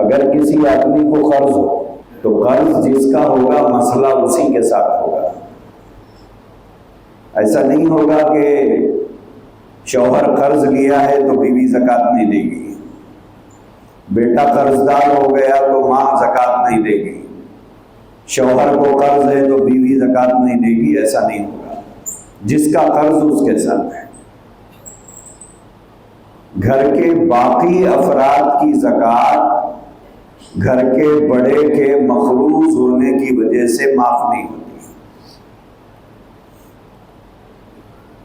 اگر کسی آدمی کو قرض ہو تو قرض جس کا ہوگا مسئلہ اسی کے ساتھ ہوگا. ایسا نہیں ہوگا کہ شوہر قرض لیا ہے تو بیوی زکوٰۃ نہیں دے گی، بیٹا قرض دار ہو گیا تو ماں زکوٰۃ نہیں دے گی، شوہر کو قرض ہے تو بیوی زکوٰۃ نہیں دے گی. ایسا نہیں ہوگا، جس کا قرض اس کے ساتھ ہے. گھر کے باقی افراد کی زکوٰۃ گھر کے بڑے کے مقروض ہونے کی وجہ سے معاف نہیں ہوتی.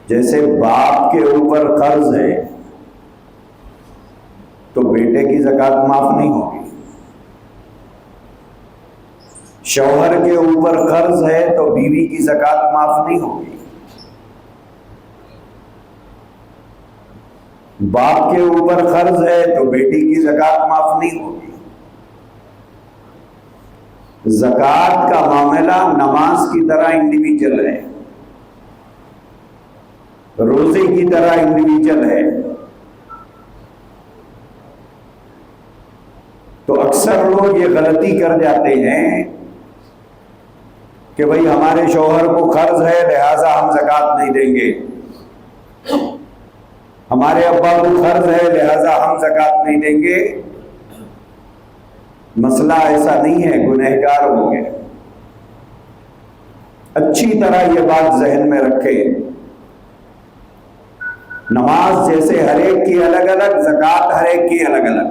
جیسے باپ کے اوپر قرض ہے تو بیٹے کی زکوٰۃ معاف نہیں ہوگی، شوہر کے اوپر قرض ہے تو بیوی کی زکوٰۃ معاف نہیں ہوگی، باپ کے اوپر قرض ہے تو بیٹی کی زکوٰۃ معاف نہیں ہوگی. زکوٰۃ کا معاملہ نماز کی طرح انڈیویجول ہے، روزے کی طرح انڈیویجول ہے. تو اکثر لوگ یہ غلطی کر جاتے ہیں کہ بھئی ہمارے شوہر کو قرض ہے لہذا ہم زکوٰۃ نہیں دیں گے، ہمارے ابا کو قرض ہے لہذا ہم زکوٰۃ نہیں دیں گے. مسئلہ ایسا نہیں ہے، گنہگار ہوں گے. اچھی طرح یہ بات ذہن میں رکھیں، نماز جیسے ہر ایک کی الگ الگ، زکوٰۃ ہر ایک کی الگ الگ.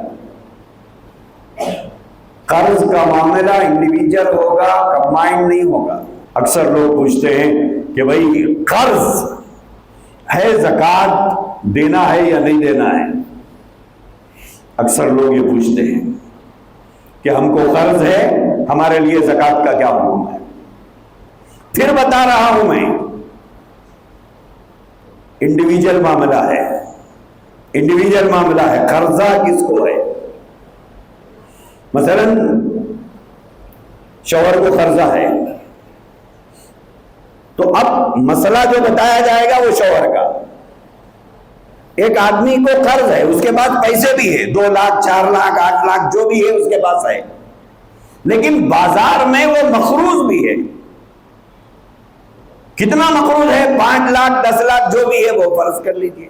قرض کا معاملہ انڈیویجول ہوگا، کمبائنڈ نہیں ہوگا. اکثر لوگ پوچھتے ہیں کہ بھئی قرض ہے زکوٰۃ دینا ہے یا نہیں دینا ہے. اکثر لوگ یہ پوچھتے ہیں کہ ہم کو قرض ہے، ہمارے لیے زکوٰۃ کا کیا حکم ہے. پھر بتا رہا ہوں میں، انڈیویجول معاملہ ہے، انڈیویجول معاملہ ہے. قرضہ کس کو ہے؟ مثلا شوہر کو قرضہ ہے تو اب مسئلہ جو بتایا جائے گا وہ شوہر کا. ایک آدمی کو قرض ہے، اس کے پاس پیسے بھی ہے، 2 لاکھ 4 لاکھ 8 لاکھ جو بھی ہے اس کے پاس ہے، لیکن بازار میں وہ مقروض بھی ہے. کتنا مقروض ہے؟ 5 لاکھ 10 لاکھ جو بھی ہے وہ فرض کر لیجئے،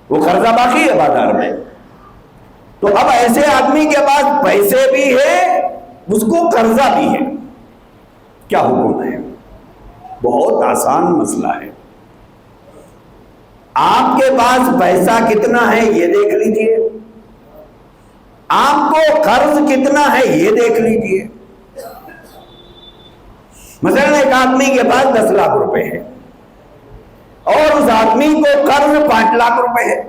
وہ قرضہ باقی ہے بازار میں. تو اب ایسے آدمی کے پاس پیسے بھی ہے، اس کو قرضہ بھی ہے، کیا حکم ہے؟ بہت آسان مسئلہ ہے. آپ کے پاس پیسہ کتنا ہے یہ دیکھ لیجئے، آپ کو قرض کتنا ہے یہ دیکھ لیجئے. مثلا ایک آدمی کے پاس 10 لاکھ روپے ہے اور اس آدمی کو قرض 5 لاکھ روپے ہے،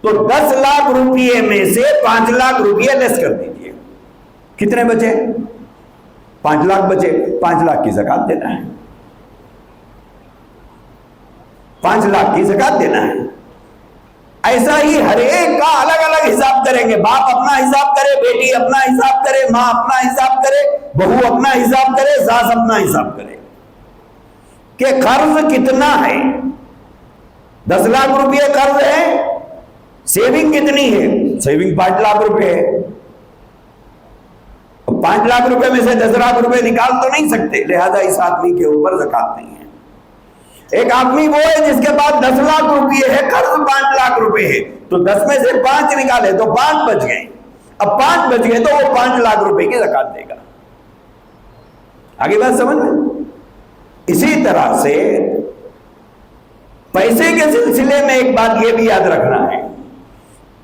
تو 10 لاکھ روپے میں سے 5 لاکھ روپے لیس کر دیجئے. کتنے بچے؟ 5 لاکھ بچے. 5 لاکھ کی زکوٰۃ دینا ہے، 5 لاکھ کی زکوٰۃ دینا ہے. ایسا ہی ہر ایک کا الگ الگ حساب کریں گے. باپ اپنا حساب کرے، بیٹی اپنا حساب کرے، ماں اپنا حساب کرے، بہو اپنا حساب کرے، ساس اپنا حساب کرے کہ قرض کتنا ہے. 10 لاکھ روپے قرض ہے، سیونگ کتنی ہے؟ سیونگ 5 لاکھ روپے ہے. 5 لاکھ روپے میں سے 10 لاکھ روپے نکال تو نہیں سکتے، لہذا اس آدمی کے اوپر زکوٰۃ نہیں ہے. ایک آدمی وہ ہے جس کے پاس 10 لاکھ روپے ہے، قرض 5 لاکھ روپے ہے، تو 10 میں سے 5 نکالے تو 5 بچ گئے. اب 5 بچ گئے تو وہ 5 لاکھ روپے کی زکوٰۃ دے گا. آگے بات سمجھ میں؟ اسی طرح سے پیسے کے سلسلے میں ایک بات یہ بھی یاد رکھنا ہے،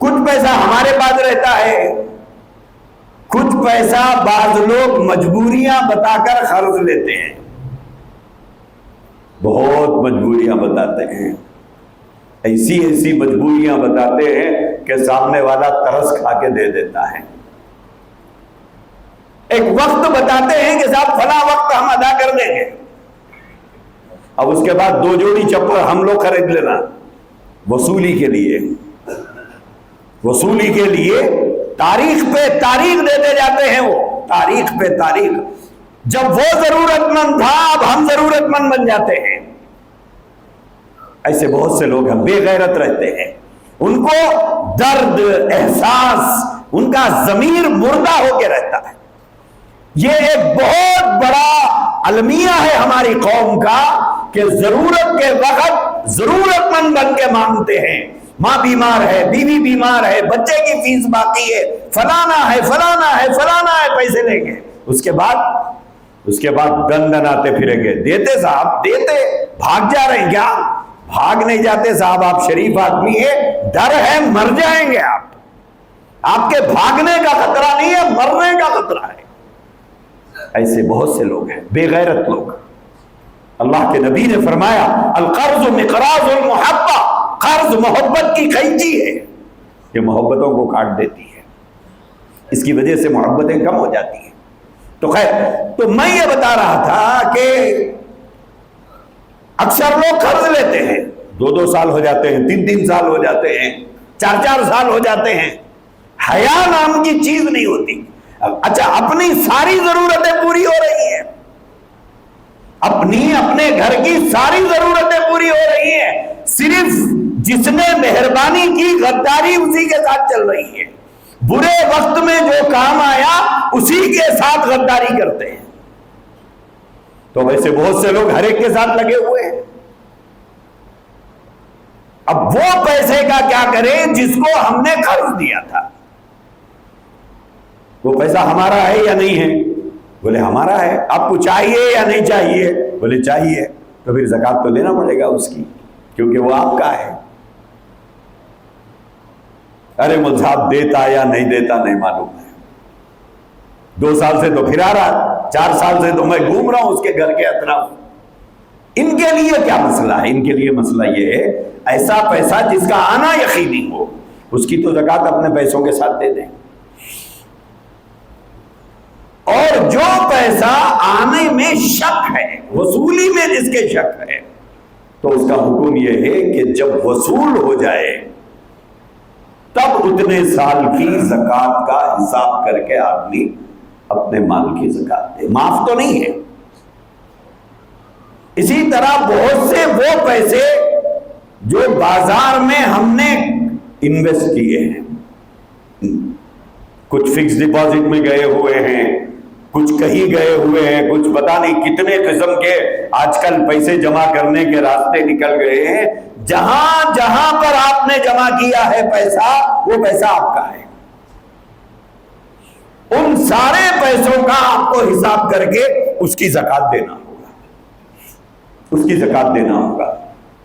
کچھ پیسہ ہمارے پاس رہتا ہے، کچھ پیسہ بعض لوگ مجبوریاں بتا کر قرض لیتے ہیں. بہت مجبوریاں بتاتے ہیں، ایسی مجبوریاں بتاتے ہیں کہ سامنے والا ترس کھا کے دے دیتا ہے. ایک وقت بتاتے ہیں کہ صاحب فلاں وقت ہم ادا کر دیں گے، اب اس کے بعد 2 جوڑی چپل ہم لوگ خرید لینا وصولی کے لیے. وصولی کے لیے تاریخ پہ تاریخ دیتے جاتے ہیں، وہ تاریخ پہ تاریخ. جب وہ ضرورت مند تھا اب ہم ضرورت مند بن جاتے ہیں. ایسے بہت سے لوگ ہیں، بے غیرت رہتے ہیں، ان کو درد، احساس ان کا ضمیر مردہ ہو کے رہتا ہے. یہ ایک بہت بڑا المیہ ہے ہماری قوم کا کہ ضرورت کے وقت ضرورت مند بن کے مانگتے ہیں. ماں بیمار ہے، بیوی بیمار ہے، بچے کی فیس باقی ہے، فلانا ہے فلانا ہے فلانا ہے، پیسے لیں گے. اس کے بعد دن دناتے پھریں گے. دیتے صاحب دیتے، بھاگ جا رہے ہیں کیا؟ بھاگ نہیں جاتے صاحب، آپ شریف آدمی ہیں، ڈر ہے مر جائیں گے آپ. آپ کے بھاگنے کا خطرہ نہیں ہے، مرنے کا خطرہ ہے. ایسے بہت سے لوگ ہیں، بے غیرت لوگ. اللہ کے نبی نے فرمایا القرض مقراض المحبہ، قرض محبت کی قینچی ہے، یہ محبتوں کو کاٹ دیتی ہے. اس کی وجہ سے محبتیں کم ہو جاتی ہیں. تو خیر، تو میں یہ بتا رہا تھا کہ اکثر لوگ قرض لیتے ہیں، 2 سال ہو جاتے ہیں، 3 سال ہو جاتے ہیں، 4 سال ہو جاتے ہیں. حیا نام کی چیز نہیں ہوتی. اچھا، اپنی ساری ضرورتیں پوری ہو رہی ہیں، اپنے گھر کی ساری ضرورتیں پوری ہو رہی ہیں، صرف جس نے مہربانی کی غداری اسی کے ساتھ چل رہی ہے. برے وقت میں جو کام آیا اسی کے ساتھ غداری کرتے ہیں. تو ویسے بہت سے لوگ ہر ایک کے ساتھ لگے ہوئے ہیں. اب وہ پیسے کا کیا کریں جس کو ہم نے قرض دیا تھا؟ وہ پیسہ ہمارا ہے یا نہیں ہے؟ بولے ہمارا ہے. آپ کو چاہیے یا نہیں چاہیے؟ بولے چاہیے. تو پھر زکوٰۃ تو لینا پڑے گا اس کی، کیونکہ وہ آپ کا ہے. ارے مول صاحب دیتا یا نہیں دیتا نہیں معلوم ہے، 2 سال سے تو پھر آ رہا، 4 سال سے تو میں گھوم رہا ہوں اس کے گھر کے اطراف. ان کے لیے کیا مسئلہ ہے؟ ان کے لیے مسئلہ یہ ہے ایسا پیسہ جس کا آنا یقینی ہو، اس کی تو زکوٰۃ اپنے پیسوں کے ساتھ دے دیں. اور جو پیسہ آنے میں شک ہے، وصولی میں جس کے شک ہے، تو اس کا حکم یہ ہے کہ جب وصول ہو جائے تب اتنے سال کی زکوٰۃ کا حساب کر کے آدمی اپنے مال کی زکوٰۃ دے. معاف تو نہیں ہے. اسی طرح بہت سے وہ پیسے جو بازار میں ہم نے انویسٹ کیے ہیں، کچھ فکس ڈپازٹ میں گئے ہوئے ہیں، کچھ کہیں گئے ہوئے ہیں، کچھ پتہ نہیں کتنے قسم کے آج کل پیسے جمع کرنے کے راستے نکل گئے ہیں. جہاں جہاں پر آپ نے جمع کیا ہے پیسہ، وہ پیسہ آپ کا ہے. ان سارے پیسوں کا آپ کو حساب کر کے اس کی زکوٰۃ دینا ہوگا، اس کی زکوٰۃ دینا ہوگا.